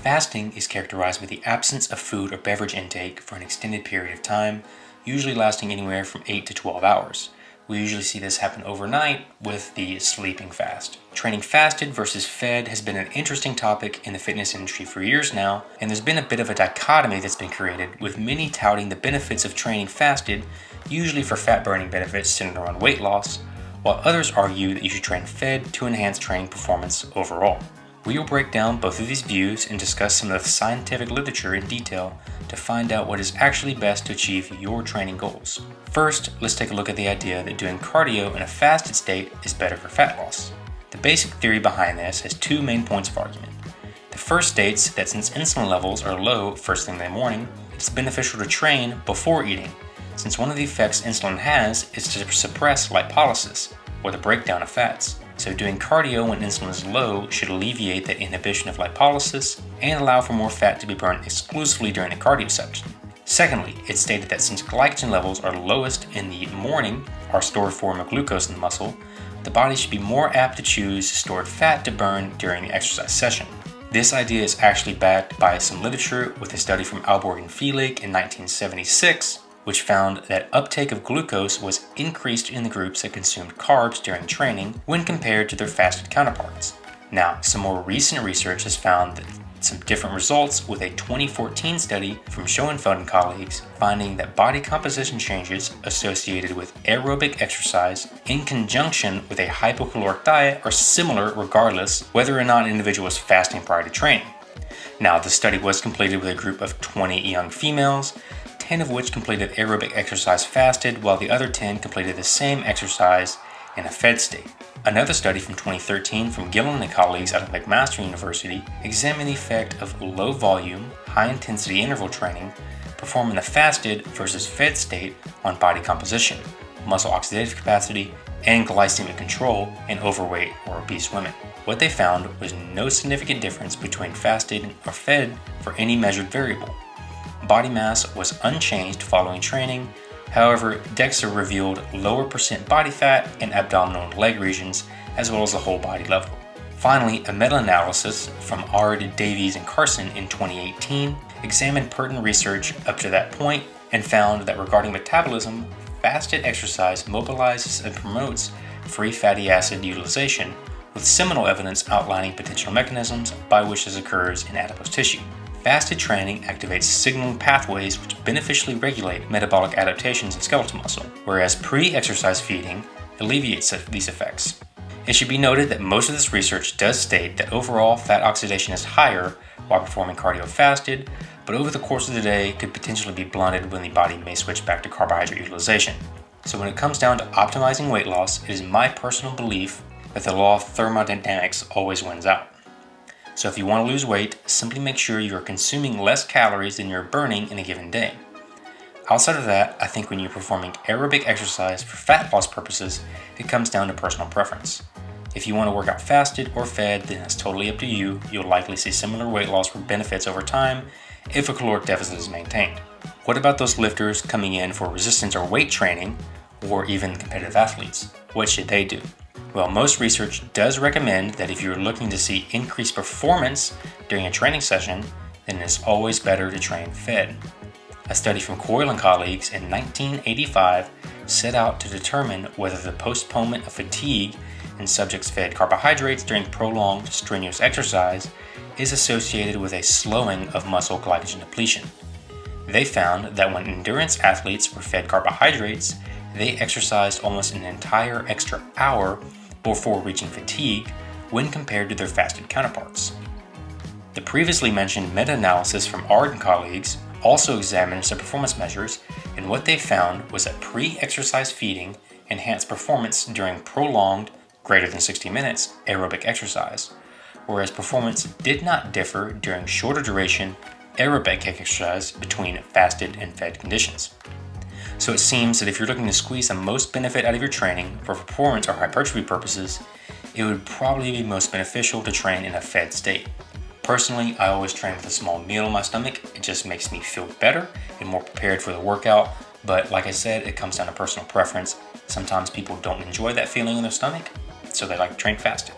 Fasting is characterized by the absence of food or beverage intake for an extended period of time, usually lasting anywhere from 8 to 12 hours. We usually see this happen overnight with the sleeping fast. Training fasted versus fed has been an interesting topic in the fitness industry for years now, and there's been a bit of a dichotomy that's been created, with many touting the benefits of training fasted, usually for fat-burning benefits centered around weight loss, while others argue that you should train fed to enhance training performance overall. We will break down both of these views and discuss some of the scientific literature in detail to find out what is actually best to achieve your training goals. First, let's take a look at the idea that doing cardio in a fasted state is better for fat loss. The basic theory behind this has two main points of argument. The first states that since insulin levels are low first thing in the morning, it's beneficial to train before eating, since one of the effects insulin has is to suppress lipolysis, or the breakdown of fats. So doing cardio when insulin is low should alleviate that inhibition of lipolysis and allow for more fat to be burned exclusively during the cardio section. Secondly, it's stated that since glycogen levels are lowest in the morning, our stored form of glucose in the muscle, the body should be more apt to choose stored fat to burn during the exercise session. This idea is actually backed by some literature with a study from Alborg and Feelig in 1976, which found that uptake of glucose was increased in the groups that consumed carbs during training when compared to their fasted counterparts. Now, some more recent research has found that some different results, with a 2014 study from Schoenfeld and colleagues finding that body composition changes associated with aerobic exercise in conjunction with a hypocaloric diet are similar regardless whether or not an individual is fasting prior to training. Now, the study was completed with a group of 20 young females, 10 of which completed aerobic exercise fasted, while the other 10 completed the same exercise in a fed state. Another study from 2013 from Gillen and colleagues out of McMaster University examined the effect of low volume, high intensity interval training performed in the fasted versus fed state on body composition, muscle oxidative capacity, and glycemic control in overweight or obese women. What they found was no significant difference between fasted or fed for any measured variable. Body mass was unchanged following training. However, DEXA revealed lower percent body fat in abdominal and leg regions, as well as the whole body level. Finally, a meta-analysis from Ard, Davies, and Carson in 2018 examined pertinent research up to that point and found that regarding metabolism, fasted exercise mobilizes and promotes free fatty acid utilization, with seminal evidence outlining potential mechanisms by which this occurs in adipose tissue. Fasted training activates signaling pathways which beneficially regulate metabolic adaptations in skeletal muscle, whereas pre-exercise feeding alleviates these effects. It should be noted that most of this research does state that overall fat oxidation is higher while performing cardio fasted, but over the course of the day could potentially be blunted when the body may switch back to carbohydrate utilization. So when it comes down to optimizing weight loss, it is my personal belief that the law of thermodynamics always wins out. So if you want to lose weight, simply make sure you are consuming less calories than you're burning in a given day. Outside of that, I think when you're performing aerobic exercise for fat loss purposes, it comes down to personal preference. If you want to work out fasted or fed, then it's totally up to you. You'll likely see similar weight loss benefits over time if a caloric deficit is maintained. What about those lifters coming in for resistance or weight training, or even competitive athletes? What should they do? Well, most research does recommend that if you're looking to see increased performance during a training session, then it's always better to train fed. A study from Coyle and colleagues in 1985 set out to determine whether the postponement of fatigue in subjects fed carbohydrates during prolonged strenuous exercise is associated with a slowing of muscle glycogen depletion. They found that when endurance athletes were fed carbohydrates, they exercised almost an entire extra hour before reaching fatigue when compared to their fasted counterparts. The previously mentioned meta-analysis from Ard and colleagues also examined some performance measures, and what they found was that pre-exercise feeding enhanced performance during prolonged, greater than 60 minutes, aerobic exercise, whereas performance did not differ during shorter duration aerobic exercise between fasted and fed conditions. So it seems that if you're looking to squeeze the most benefit out of your training for performance or hypertrophy purposes, it would probably be most beneficial to train in a fed state. Personally, I always train with a small meal in my stomach. It just makes me feel better and more prepared for the workout. But like I said, it comes down to personal preference. Sometimes people don't enjoy that feeling in their stomach, so they like to train fasted.